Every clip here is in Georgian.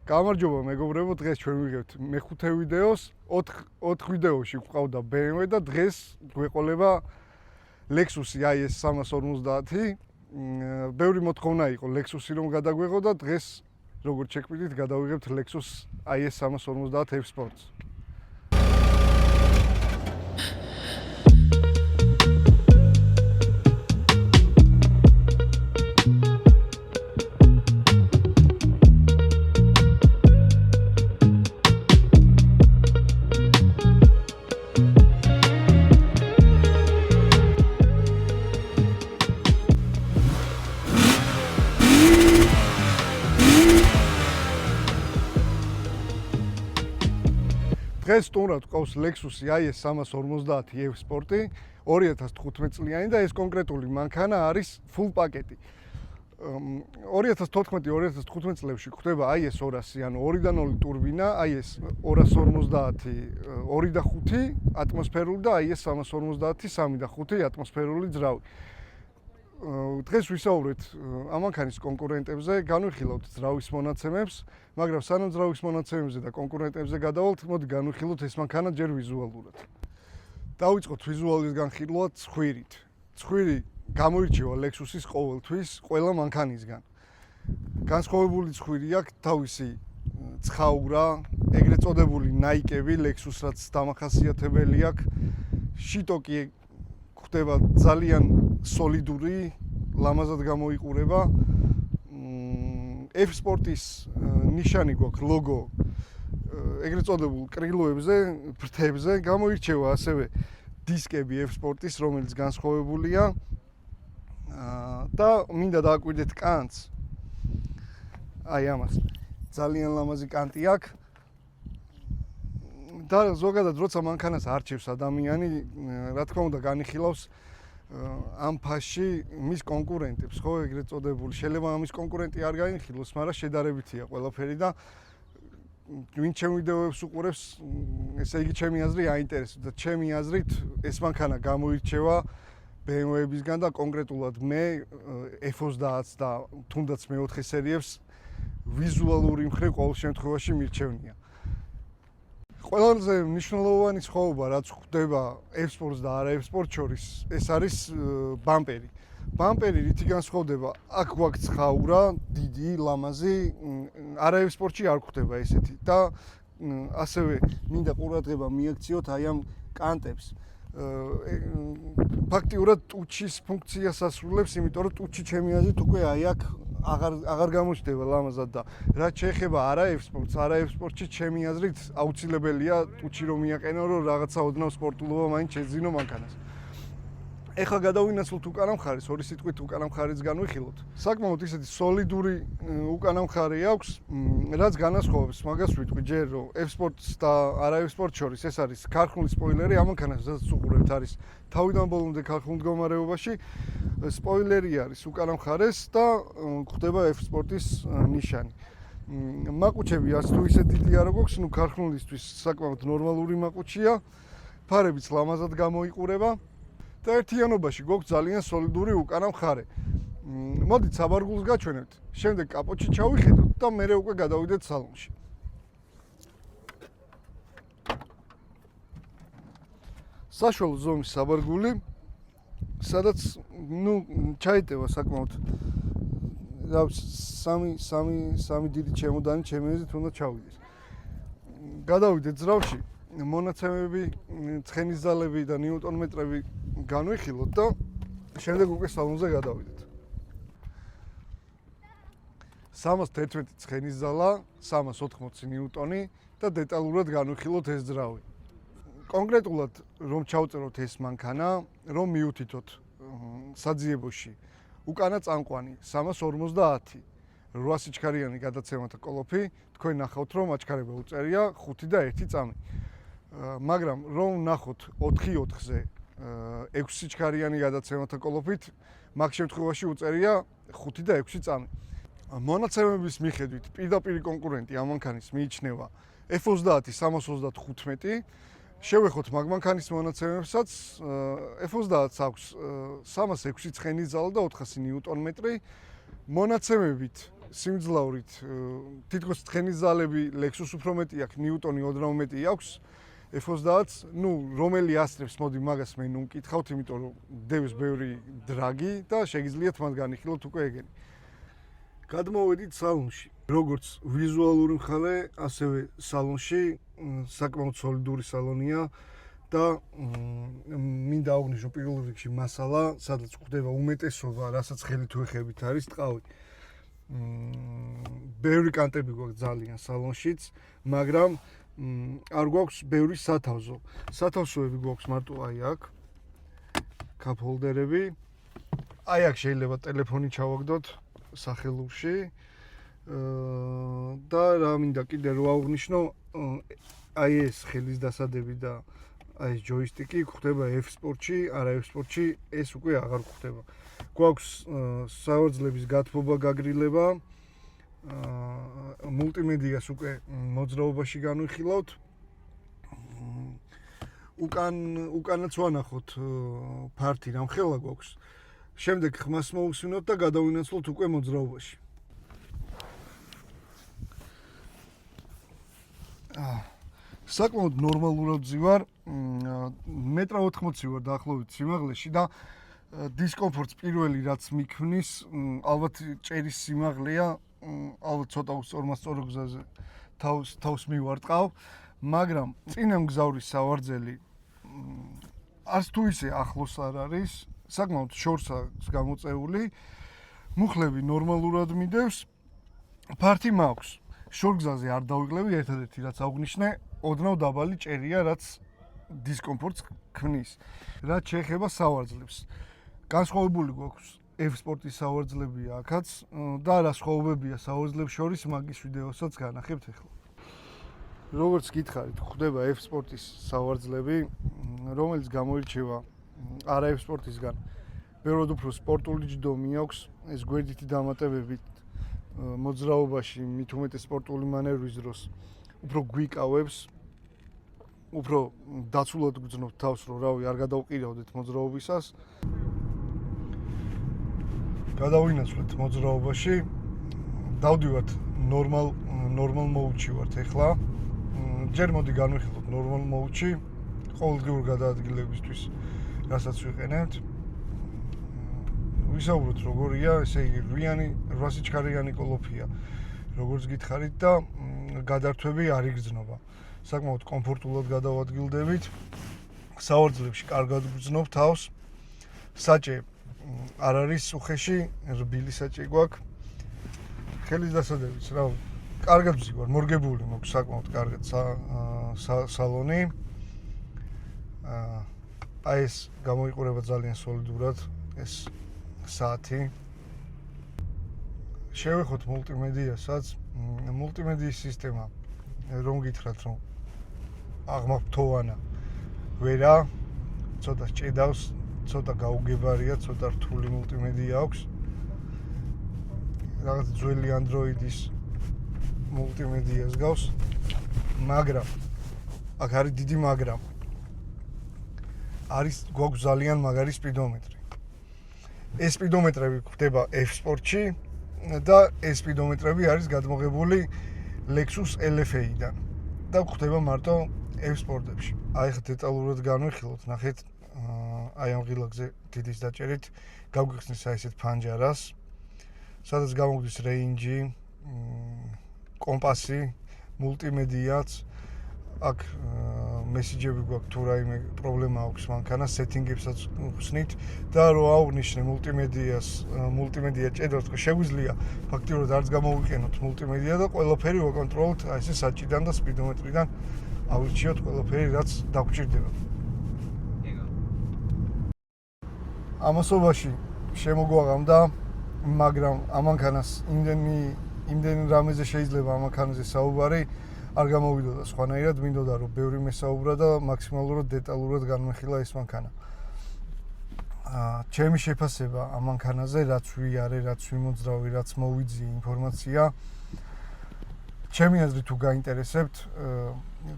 გამარჯობა მეგობრებო, დღეს ჩვენ ვიღებთ მეხუთე ვიდეოს, 4 ვიდეოში გვყავდა BMW და დღეს გვეყოლება Lexus IS 350. ბევრი მოთხოვნა იყო Lexus-ი რომ გადაგვეღო და დღეს როგორც შეგვიძლია გადავიღებთ Lexus IS 350 F-Sports. დღეს სტუმრად ყავს Lexus IS 350 F-Sport 2015 წლიანი და ეს კონკრეტული მანქანა არის full პაკეტი. 2014-2015 წლებში გვხვდება IS 200, ანუ 2.0 ტურბინა, IS 250, 2.5 ატმოსფერული და IS 350, 3.5 ატმოსფერული ძრავი. დღეს ვისაუბრეთ ამ მანქანის კონკურენტებზე, განვიხილავთ ძრავის მონაცემებს, მაგრამ სანამ ძრავის მონაცემებზე და კონკურენტებზე გადავალთ, მოდი განვიხილოთ ეს მანქანა ჯერ ვიზუალურად. დავიწყოთ ვიზუალის განხილვა ცხვირით. ცხვირი გამოირჩევა Lexus-ის ყოველთვის ყველა მანქანისგან. განსხვავებული ცხვირი აქვს თავისი ცხაურა, ეგრეთ წოდებული ნაიკები, Lexus რაც დამახასიათებელი აქვს, შიტოკი ხდება ძალიან სოლიდური, ლამაზად გამოიყურება. F-Sport-ის ნიშანი გვაქვს ლოგო ეგრეთ წოდებულ კრილოებზე, ფრთებზე, გამოირჩევა ასევე დისკები F-Sport-ის, რომელიც განსხვავებულია და მინდა დააკვირდეთ კანტს. აი ამას. ძალიან ლამაზი კანტი აქვს. და ზოგადად როცა მანქანას არჩევს ადამიანი, რა თქმა უნდა განიხილავს ამ ფასში მის კონკურენტებს, ხო, ეგრეთ წოდებული. შეიძლება ამის კონკურენტი არ განიხილოს, მაგრამ შედარებითია ყველაფერი და ვინც ჩემ ვიდეოებს უყურებს, ესე იგი ჩემი აზრი აინტერესებს და ჩემი აზრით ეს მანქანა გამოირჩევა BMW-ბისგან და კონკრეტულად მე F-20 და თუნდაც მე-4 სერიებს ვიზუალური მხრივ ყოველ შემთხვევაში მირჩევნია. ყველაზე მნიშვნელოვანი სხვაობა რაც ხდება F-Sports და არა F-Sports შორის, ეს არის ბამპერი. ბამპერი რითი განსხვავდება? აქ გვაქვს ცხაურა, დიდი, ლამაზი, არა F-Sports-ში არ ხდება ესეთი და ასევე მინდა ყურადღება მიაქციოთ აი ამ კანტებს. ფაქტიურად ტუჩის ფუნქციას ასრულებს, იმიტომ რომ ტუჩი ჩემი აზრით უკვე აი აქ აღარ გამოჩნდება ლამაზად და რაც შეეხება არა F-Sports-ში ჩემი აზრით აუცილებელია ტუჩი რომ მიაყენო, რომ რაღაცა ოდნავ სპორტულობა მაინც შეძინო მანქანას. ეხლა გადავინაცვლოთ უკანა მხარეს, ორი სიტყვით უკანა მხარეს განვიხილოთ. საკმაოდ ისეთი სოლიდური უკანა მხარე აქვს, რაც განასხვავებს მაგას ვიტყვი ჯერ რომ F-Sports და არა F-Sports შორის ეს არის ქარხნული სპოილერი, ამ მანქანას რაც უყურებთ არის თავიდან ბოლომდე ქარხნულ მდგომარეობაში. სპოილერი არის უკანა მხარეს და გვხვდება F-Sport-ის ნიშანი. მაყუჩები არც თუ ისე დიდი არ გვაქვს, ნუ ქარხნულისთვის საკმაოდ ნორმალური მაყუჩია, ფარებიც ლამაზად გამოიყურება. და ერთიანობაში გვაქვს ძალიან სოლიდური უკანა მხარე. მოდით საბარგულს გაჩვენებთ, შემდეგ კაპოტში ჩავიხედოთ და მერე უკვე გადავიდეთ სალონში. საშუალო ზომის საბარგული, სადაც ჩაიტევა საკმაოდ სამი დიდი ჩემოდანი ჩემი აზრით უნდა ჩავიდეს. გადავიდეთ ძრავში, მონაცემები, ცხენის ძალები და ნიუტონმეტრები განვიხილოთ და შემდეგ უკვე სალონზე გადავიდეთ. 311 ცხენის ძალა, 380 ნიუტონი და დეტალურად განვიხილოთ ეს ძრავი. კონკრეტულად რომ ჩავწეროთ ეს მანქანა, რომ მიუთითოთ საძიებოში უკანა წამყვანი 350, 8 სიჩქარიანი გადაცემათა კოლოფი, თქვენ ნახავთ რომ აჩქარება უწერია 5 და 1 წამი. მაგრამ რომ ნახოთ 4-4-ზე 6 სიჩქარიანი გადაცემათა კოლოფით, მაგ შემთხვევაში უწერია 5 და 6 წამი. მონაცემების მიხედვით პირდაპირი კონკურენტი ამ მანქანის მიიჩნევა F-20 335. შევეხოთ მაგ მანქანის მონაცემებსაც. F-20 აქვს 306 ცხენის ძალა და 400 ნიუტონმეტრი. მონაცემებით სიმძლავრით თითქოს ცხენის ძალები Lexus უფრო მეტი აქვს, ნიუტონი ოდნავ მეტი აქვს. F30-ს, რომელი ასწრებს, მოდი მაგას მე ვკითხავთ, იმიტომ რომ დევს ბევრი დრაგი და შეგიძლიათ მათ განიხილოთ უკვე ეგენი. გადმოვედით სალონში. როგორც ვიზუალური მხარე, ასევე სალონში საკმაოდ სოლიდური სალონია და მინდა აღვნიშნო პირველ რიგში მასალა, სადაც გვხვდება უმეტესობა, რასაც ხელით ვეხებით არის ტყავი. ბევრი კანტები გვაქვს ძალიან სალონშიც, მაგრამ არ გვაქვს ბევრი სათავსო. სათავსოები გვაქვს მარტო აი აქ. კაპჰოლდერები. აი აქ შეიძლება ტელეფონი ჩავაგდოთ სახელურში. და რა მინდა კიდე რო აღვნიშნო, აი ეს ხელის დასადები და აი ეს ჯოისტიკი გვხვდება F-Sport-ში, არა F-Sport-ში ეს უკვე აღარ გვხვდება. გვაქვს სავარძლების გათბობა, გაგრილება, მულტიმედიას უკვე მოძრაობაში განვიხილავთ. უკანაც ვანახოთ ფართი რამხელა გვაქვს. შემდეგ ხმას მოусვინოთ და გადავინაცვლოთ უკვე მოძრაობაში. საკმაოდ ნორმალურად ვზივარ, 1.80 ვარ დაახლოებით სიმაღლეში და დისკომფორტს პირველი რაც მიქმნის, ალბათ ჭერის სიმაღლეა, ალბათ ცოტა უსწორმასწორო გზაზე თავს მივარტყავ, მაგრამ წინა მგზავრის სავარძელი არც თუ ისე ახლოს არ არის, საკმაოდ შორსაა გამოწეული, მუხლები ნორმალურად მიდევს, ფართი მაქვს. შორგზაზე არ დავიკლები, ერთადერთი რაც აღვნიშნე, ოდნავ დაბალი ჭერია, რაც დისკომფორტს ქმნის. რაც შეეხება სავარძლებს. განსხვავებული გვაქვს F-Sport-ის სავარძლები აქაც და რა სხვაობებია სავარძლებს შორის, მაგის ვიდეოსაც განახებთ ახლა. როგორც გითხარით, გვხვდება F-Sport-ის სავარძლები, რომელიც გამოირჩევა არა F-Sport-ისგან. ბევრად უფრო სპორტული ჯდომი აქვს, ეს გვერდითი დამატებებით მოძრაობაში, მით უმეტეს სპორტული მანევრის დროს უფრო გვიკავებს, უფრო დაცულად გძნობთ თავს, რომ რავი, არ გადავყირავდეთ მოძრაობისას. გადავინაცვლეთ მოძრაობაში. დავდივართ ნორმალ მოუდში ვართ ახლა. ჯერ მოდი განვიხილოთ ნორმალ მოუდში, ყოველდღიურ გადაადგილებისთვის, რასაც ვიყენებთ. ვისაუბროთ როგორია, ესე იგი, 8 სიჩქარიანი კოლოფია. როგორც გითხარით და გადართვები არ იგრძნობა. საკმაოდ კომფორტულად გადავადგილდებით. სავარძლებში კარგად გრძნობ თავს. საჭე არ არის უხეში, რბილი საჭე გვაქვს. ხელის დასადებიც, რა ვიცი, კარგად ვზივარ, მორგებული მაქვს საკმაოდ კარგად სალონი. აი ეს გამოიყურება ძალიან სოლიდურად, ეს საათი. შევეხოთ მულტიმედიასაც. მულტიმედიის სისტემა, რომ გითხრათ, რომ აღმაფრთოვანა ვერა, ცოტა სჭედავს, ცოტა გაუგებარია, ცოტა რთული მულტიმედია აქვს. რაღაც ძველი Android-ის მულტიმედიას გავს, მაგრამ აქ არის დიდი მაგრამ. არის გვაქვს ძალიან მაგარი სპიდომეტრი. ეს სპიდომეტრები გვხვდება F-Sport-ში და ეს სპიდომეტრები არის გადმოღებული Lexus LFA-დან და გვხვდება მარტო F-Sport-ებში. აი ხა დეტალურად განვიხილოთ, ნახეთ, აი ამ ღილაკზე დიდის დაჭერით გავგიხსნის აი ესეთ ფანჯარას, სადაც გამოგვდის რეინჯი, კომპასი, მულტიმედიაც. აქ მესიჯები გვაქვს თუ რაიმე პრობლემა აქვს მანქანას, სეტინგებსაც ვხსნით და რო აღვნიშნე მულტიმედია ჭედავს, შეგვიძლია ფაქტიურად არც გამოვიყენოთ მულტიმედია და ყველაფერი ვაკონტროლოთ აი ესე საჭიდან და სპიდომეტრიდან ავირჩიოთ ყველაფერი რაც დაგვჭირდება. ამასობაში შემოგვაღამდა, მაგრამ ამ მანქანას იმდენი რამეზე შეიძლება ამ მანქანაზე საუბარი არ გამოვიდოდა სხვანაირად, მინდოდა რომ ბევრი მესაუბრა და მაქსიმალურად დეტალურად განვეხილა ეს მანქანა. ჩემი შეფასება ამ მანქანაზე, რაც ვიარე, რაც ვიმოძრავი, რაც მოვიძიე ინფორმაცია, ჩემი აზრით თუ გაინტერესებთ,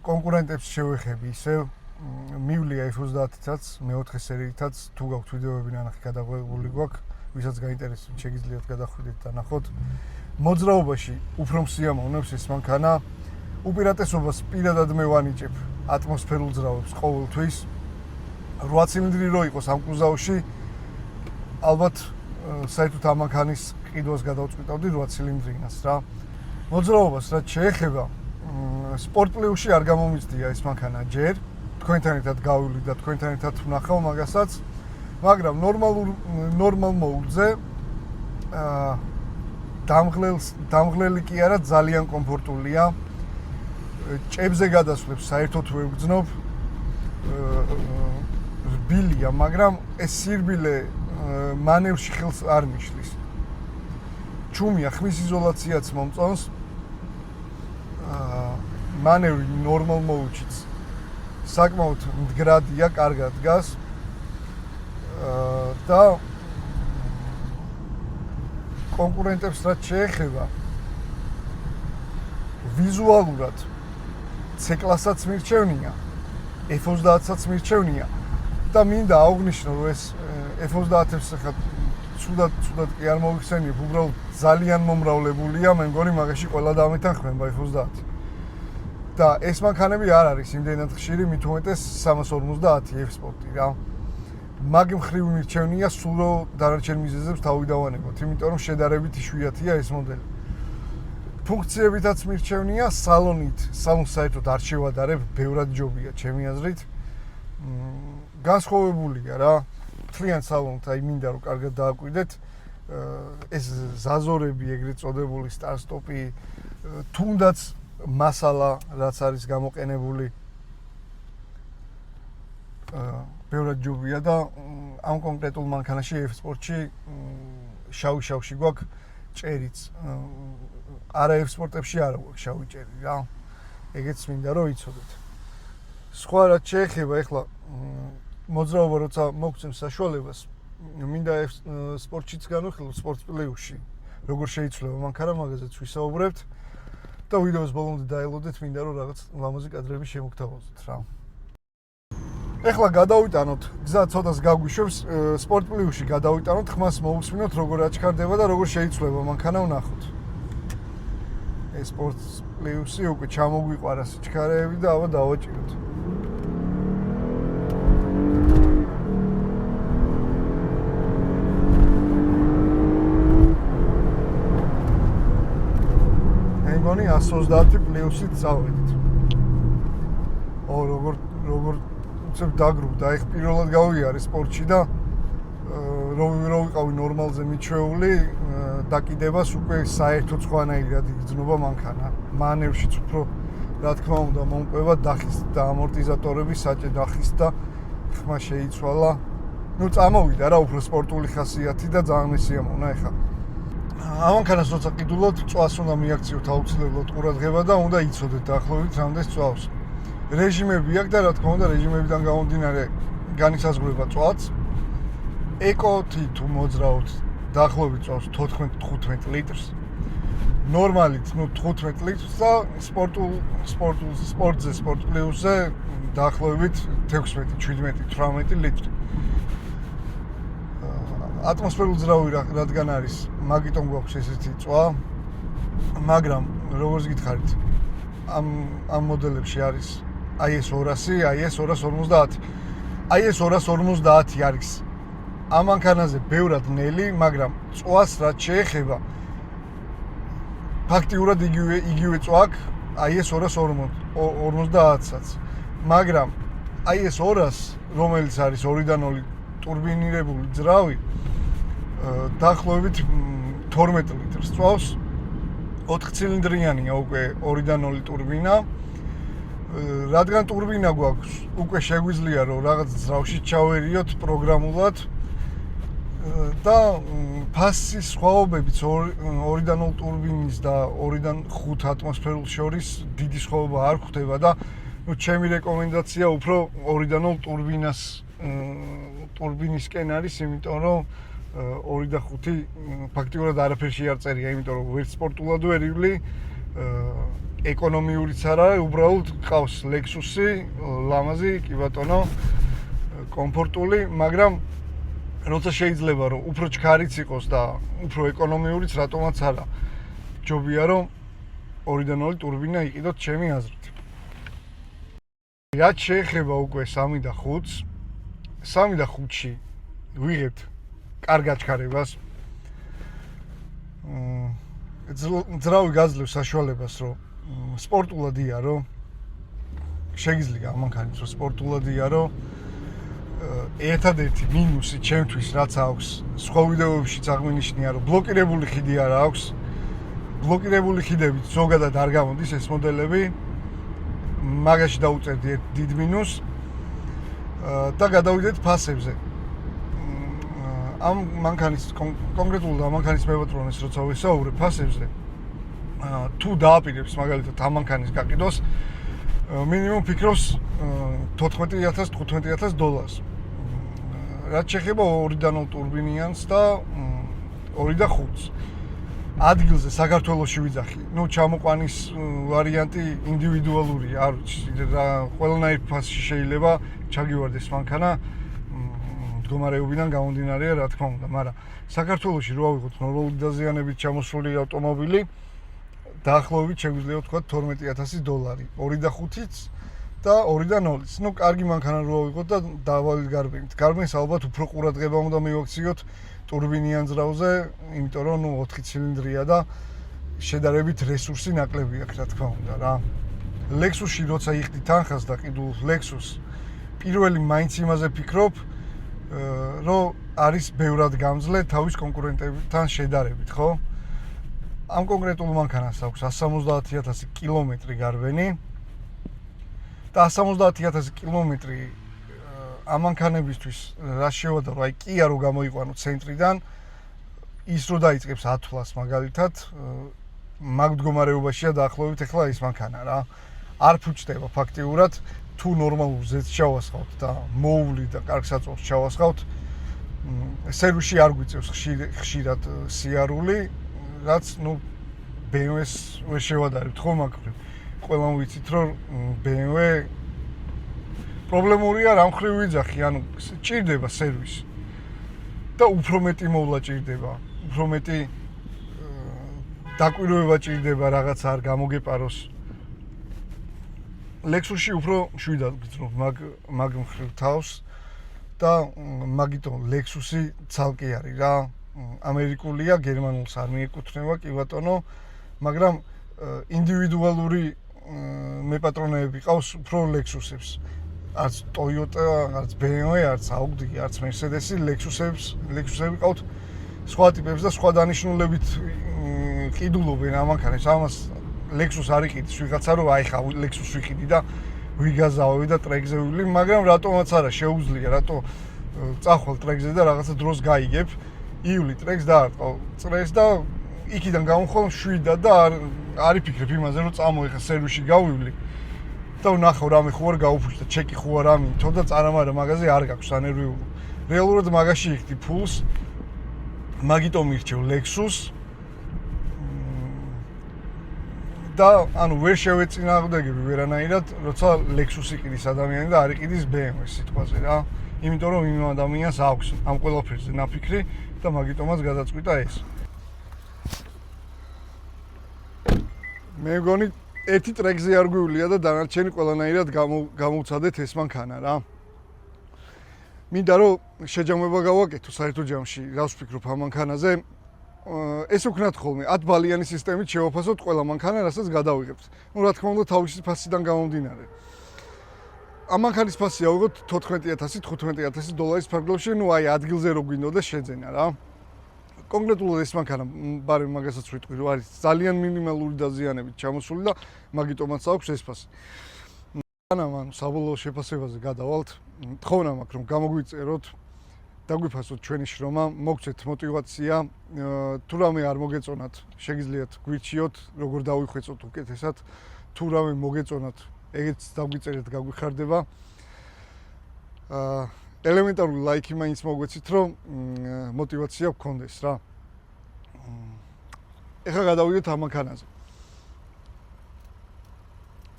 კონკურენტებს შევეხები ისევ, მივლია F30-იცაც, მე-4 სერიითაც, თუ გაქვთ ვიდეოები ნანახი გადაღვებული გვაქვს, ვისაც გაინტერესებს, შეგიძლიათ გადახვიდეთ და ნახოთ. მოძრაობაში უფრო მსიამოვნებს ეს მანქანა. უპირატესობას პირადად მე ვანიჭებ ატმოსფერულ ძრავებს ყოველთვის. 8 ცილინდრი რო იყოს ამ კუზავში, ალბათ საერთოდ ამ მანქანის ყიდვას გადავწყვიტავდი 8 ცილინდრინას რა. მოძრაობას რაც შეეხება, სპორტ პლუსში არ გამომიცდია ეს მანქანა ჯერ. თქვენთან ერთად გავივლი და თქვენთან ერთად ვნახავ მაგასაც, მაგრამ ნორმალ მოულზე დამღლელი კი არა, ძალიან კომფორტულია. ჭებზე გადასვლებს საერთოდ ვერ ვგრძნობ. რბილია, მაგრამ ეს სირბილე მანევრში ხელს არ მიშლის. ჩუმია, ხმის იზოლაციაც მომწონს. მანევრი ნორმალ მოულშიც საკმაოდ მდგრადია, კარგად დგას. და კონკურენტებს რაც შეეხება, ვიზუალურად C-კლასაც მირჩევნია, F30-საც მირჩევნია და მინდა აღვნიშნო, რომ ეს F30-ებს ახლა ცუდად კი არ მოვიხსენიებ, უბრალოდ ძალიან მომრავლებულია, მე მგონი მაგაში ყველა დამეთანხმება F30. და ეს მანქანები არ არის იმდენად ხშირი, მით უმეტეს 350 F-სპორტი რა. მაგ მხრივ მირჩევნია, სულ რო დანარჩენ მიზეზებს თავი დავანებოთ, იმიტომ რომ შედარებით იშვიათია ეს მოდელი. ფუნქციებითაც მირჩევნია, სალონს საერთოდ არ შევადარებ, ბევრად ჯობია ჩემი აზრით. განსხვავებულია რა. მთლიან სალონს აი მინდა რომ კარგად დააკვირდეთ. ეს ზაზორები, ეგრეთ წოდებული სტარ-სტოპი, თუნდაც მასალა რაც არის გამოყენებული ბევრად ჯობია და ამ კონკრეტულ მანქანაში F-სპორტში შავში გვაქვს ჭერიც. არა F-სპორტებში არა გვაქვს შავი ჭერი რა. ეგეც მინდა რომ იცოდეთ. სხვა რაც შეეხება ახლა მოძრაობა როცა მოგცემს საშუალებას, მინდა F-სპორტშიც განვიხილოთ სპორტ პლუსში. როგორ შეიცვლება მანქანა, მაგაზეც ვისაუბრებთ. და ვიდეოს ბოლომდე დაელოდეთ, მინდა რომ რაღაც ლამაზი კადრები შემოგთავაზოთ რა. ეხლა გადავიტანოთ, გზა ცოტას გაგვიშვებს, სპორტ პლუსში გადავიტანოთ, ხმას მოусმინოთ, როგორ აჩქარდება და როგორ შეიცვლება მანქანა ვნახოთ. ეს სპორტ პლუსი უკვე ჩამოგვიყვარა სიჩქარეები და აბა დავაჭიროთ. მეგონი 130 პლუსით წავედით. როგორ უცებ დაგრუპდა, ეხ პირველად გავიარე სპორტში და რო ვიყავი ნორმალზე მიჩვეული, დაკიდებას უკვე საერთოდ სხვანაირად იგრძნობა მანქანა. მანევრშიც უფრო რა თქმა უნდა მომყვება დახის და ამორტიზატორები საჭე დახის და ხმა შეიცვალა. ნუ წამოვიდა რა უფრო სპორტული ხასიათი და ძალიან მესიამოვნა ეხა. ამ მანქანას როცა ყიდულობთ, წვას უნდა მიაქციოთ აუცილებლად ყურადღება და უნდა იცოდეთ დაახლოებით რამდენს წვავს. რეჟიმები აქვს და რა თქმა უნდა რეჟიმებიდან გამომდინარე განისაზღვრება წვაც. ეკოთი თუ მოძრაობთ, დაახლოებით წვავს 14-15 litrს. ნორმალით, 15 litrს და სპორტზე, სპორტ პლუსზე დაახლოებით 16-17-18 litri. ატმოსფერულ ძრავი რადგან არის, მაგიტომ გვაქვს ესეთი წვა, მაგრამ როგორც გითხარით, ამ მოდელებში არის IS 200, IS 250. IS 250 არის ამ მანქანაზე ბევრად ნელი, მაგრამ წვას რაც შეეხება, ფაქტიურად იგივე წვა აქვს IS 250-საც. მაგრამ IS 200, რომელიც არის 2-დან 2 ტურბინირებული ძრავი, დაახლოებით 12 litrს წვავს. 4 ცილინდრიანია უკვე 2-დან 2 ტურბინა. რადგან ტურბინა გვაქვს, უკვე შეგვიძლია რომ რაღაც ძრავში ჩავერიოთ პროგრამულად და ფასის სხვაობებიც 2-დან 2 ტურბინის და 2-დან 5 ატმოსფერულ შორის დიდი სხვაობა არ გვხდება და ჩემი რეკომენდაცია უფრო 2-დან 2 ტურბინისკენ არის, იმიტომ რომ 2 და 5 ფაქტიურად არაფერში არ წერია, იმიტომ რომ ვერც სპორტულად ვერ ივლი, ეკონომიურიც არა, უბრალოდ ყავს ლექსუსი, ლამაზი, კი ბატონო, კომფორტული, მაგრამ როცა შეიძლება რომ უფრო ჩქარიც იყოს და უფრო ეკონომიურიც, რატომაც არა. ჯობია რომ 2-0 ტურბინა იყიდოთ ჩემი აზრით. რაც შეეხება უკვე 3 და 5-ს, 3 და 5-ში ვიღებთ კარგ აჩქარებას. ძრავი გაძლევს საშუალებას, რომ სპორტულად იარო. შეგიძლია ამანქანით რომ სპორტულად იარო. ერთადერთი მინუსი ჩემთვის რაც აქვს, სხვა ვიდეოებშიც აღმინიშნია, რომ ბლოკირებული ხიდი არ აქვს. ბლოკირებული ხიდებით ზოგადად არ გამოდის ეს მოდელები. მაგაში დაუწერდი ერთ დიდ მინუსს და გადავიდეთ ფასებზე. ამ მანქანის კონკრეტულად ამ მანქანის მებატრონეს როცა ვისაუბრებ ფასებზე, თუ დააპირებს მაგალითად ამ მანქანის გაყიდვას, მინიმუმ ფიქრობს 14,000-15,000 დოლარს. რაც შეეხება 2-0 ტურბინიანს და 2 და 5-ს. ადგილზე საქართველოში ვიძახი. ჩამოყვანის ვარიანტი ინდივიდუალურია, არ ვიცი, ყველანაირ ფასში შეიძლება ჩაგივარდეს მანქანა. მდგომარეობიდან გამომდინარეა, რა თქმა უნდა, მაგრამ საქართველოში რო ავიღოთ ნორმალური დაზიანებით ჩამოსული ავტომობილი, დაახლოებით შეგვიძლია ვთქვა 12,000 დოლარი, 2 და 5-იც და 2 და 0-იც. კარგი მანქანა რო ავიღოთ და დავალით გარბენით. გარბენს ალბათ უფრო ყურადღება უნდა მივაქციოთ ტურბინიან ძრავზე, იმიტომ რომ 4 ცილინდრია და შედარებით რესურსი ნაკლები აქვს, რა თქმა უნდა, რა. Lexus-ში როცა იხდი თანხას და ყიდულ Lexus, პირველი მაინც იმაზე ფიქრობ, რომ არის ბევრად გამძლე თავის კონკურენტებთან შედარებით, ხო? ამ კონკრეტულ მანქანას აქვს 170,000 კილომეტრი გარბენი და 170,000 კილომეტრი ამ მანქანებისთვის რა შევადარო, აი Kia რო გამოიყვანო ცენტრიდან, ის რო დაიწყებს ათვლას მაგალითად, მაგ მდგომარეობაშია დაახლოებით ახლა ის მანქანა რა. არ ფუჭდება ფაქტიურად, თუ ნორმალურ ზეთს ჩავასხავთ და მოუვლი და კარგ საწოლს ჩავასხავთ, სერვისში არ გვიწევს ხშირად სიარული, რაც BMW-ს ვერ შევადარებთ ხო მაგრივ. ყველამ ვიცით რომ BMW პრობლემურია რამ ხრივ ვიძახი, ჭირდება სერვისი. და უფრო მეტი მოვლა ჭირდება, უფრო მეტი დაკვირვება ჭირდება რაღაც არ გამოგეპაროს. Lexus-ში უფრო შვიდად გძნობ მაგ მხრივ თავს და მაგიტომ Lexus-ი ცალკე არის რა. ამერიკულია, გერმანულს არ მიეკუთვნება, კი ბატონო, მაგრამ ინდივიდუალური მეპატრონეები ყავს უფრო Lexus-ებს. არც Toyota, არც BMW, არც Audi, არც Mercedes-ი Lexus-ები ყავთ სხვა ტიპებს და სხვა დანიშნულებით ყიდულობენ ამ მანქანებს. ამას Lexus არ იყიდის ვიღაცა რომ აიხა Lexus ვიყიდი და ვიგაზავები და ტრეკზე ვივლი, მაგრამ რატომაც არა შეუძლია, რატო წახვალ ტრეკზე და რაღაცა დროს გაიგებ. ივლი ტრეკს და წრეს და იქიდან გამხვალ შვიდა და არ იფიქრებ იმაზე რომ წამოეხა სერვისში გავივლი და ვნახავ რამე ხო არ გაუფუჭდა, ჩეკი ხო არ ამინთო და წარამარა მაგაზე არ გაქვს ანერვიულო. რეალურად მაგაში იქდი ფულს. მაგიტომ მირჩევ Lexus და ვერ შევეწინააღმდეგები ვერანაირად, როცა Lexus იყიდის ადამიანი და არ იყიდის BMW სიტყვაზე რა. იმიტომ რომ იმ ადამიანს აქვს ამ ყველაფერზე ნაფიქრი და მაგიტომაც გადაწყვიტა ეს. მე მგონი ერთი ტრეკზე არ გვივლია და დანარჩენი ყველანაირად გამოვცადეთ ეს მანქანა რა. მინდა რომ შეჯამება გავაკეთო საერთო ჯამში, რას ვფიქრობ ამ მანქანაზე. ეს ვქნათ ხოლმე 10 ბალიანი სისტემით შევაფასოთ ყველა მანქანა, რასაც გადავიღებთ. რა თქმა უნდა თავისი ფასიდან გამომდინარე. ამ მანქანის ფასი ავიღოთ 14,000-15,000 დოლარის ფარგლებში, აი ადგილზე რო გვინდოდეს შეძენა რა. კონკრეტულად ეს მანქანა, ბარემ მაგასაც ვიტყვი, რომ არის ძალიან მინიმალური დაზიანებით ჩამოსული და მაგიტომაც აქვს ეს ფასი. საბოლოო შეფასებაზე გადავალთ. თხოვნა მაქვს რომ გამოგვიწეროთ, დაგვიფასოთ ჩვენი შრომა, მოგცეთ მოტივაცია, თუ რამე არ მოგეწონათ, შეგიძლიათ გვირჩიოთ, როგორ დავიხვეწოთ უკეთესად, თუ რამე მოგეწონათ, ეგეც დაგვიწერეთ, გაგვიხარდება. ელემენტარული ლაიქი მაინც მოგვეცით, რომ მოტივაცია გქონდეს რა. ეხლა გადავიდეთ ამ მანქანაზე.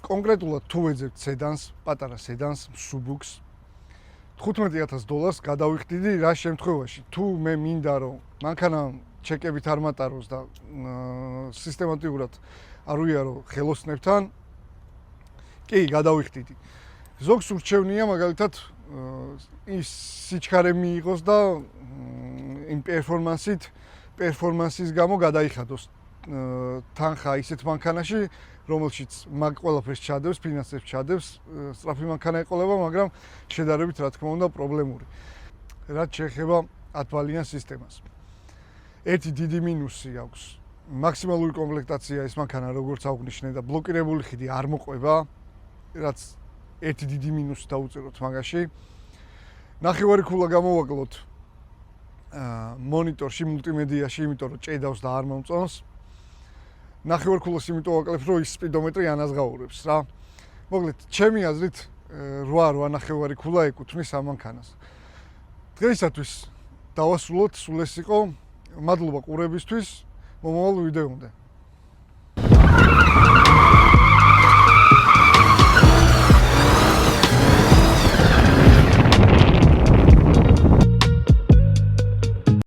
კონკრეტულად თუ ვეძებთ სედანს, პატარა სედანს, Subuks, 15,000 დოლარს გადავიხდიდი რა შემთხვევაში, თუ მე მინდა რომ მანქანა ჩეკებით არ მატაროს და სისტემატურად არ უიარო ხელოსნებთან, კი, გადავიხდიდი. ზოგს ურჩევნია მაგალითად ის სიჩქარე მიიღოს და იმ პერფორმანსის გამო გადაიხადოს თანხა ისეთ მანქანაში, რომელშიც მაგ ყველაფერს ჩადებს, ფინანსებს ჩადებს, სწრაფი მანქანა ეყოლება, მაგრამ შედარებით რა თქმა უნდა პრობლემური. რაც შეეხება 10 ბალიან სისტემას. ერთი დიდი მინუსი აქვს. მაქსიმალური კომპლექტაცია ეს მანქანა როგორც აღვნიშნე და ბლოკირებული ხიდი არ მოყვება, რაც ერთი დიდი მინუსი დაუწეროთ მაგაში. ნახევარი ქულა გამოვაკლოთ მონიტორში, მულტიმედიაში, იმიტომ რომ ჭედავს და არ მომწონს. ნახევარ ქულას იმიტომ ვაკლებ, რომ ის სპიდომეტრი ანაზღაურებს რა. მოკლედ, ჩემი აზრით 8 ნახევარი ქულა ეკუთვნის ამ მანქანას. დღეისათვის დავასრულოთ, სულ ეს იყო. მადლობა ყურებისთვის. მომავალ ვიდეომდე.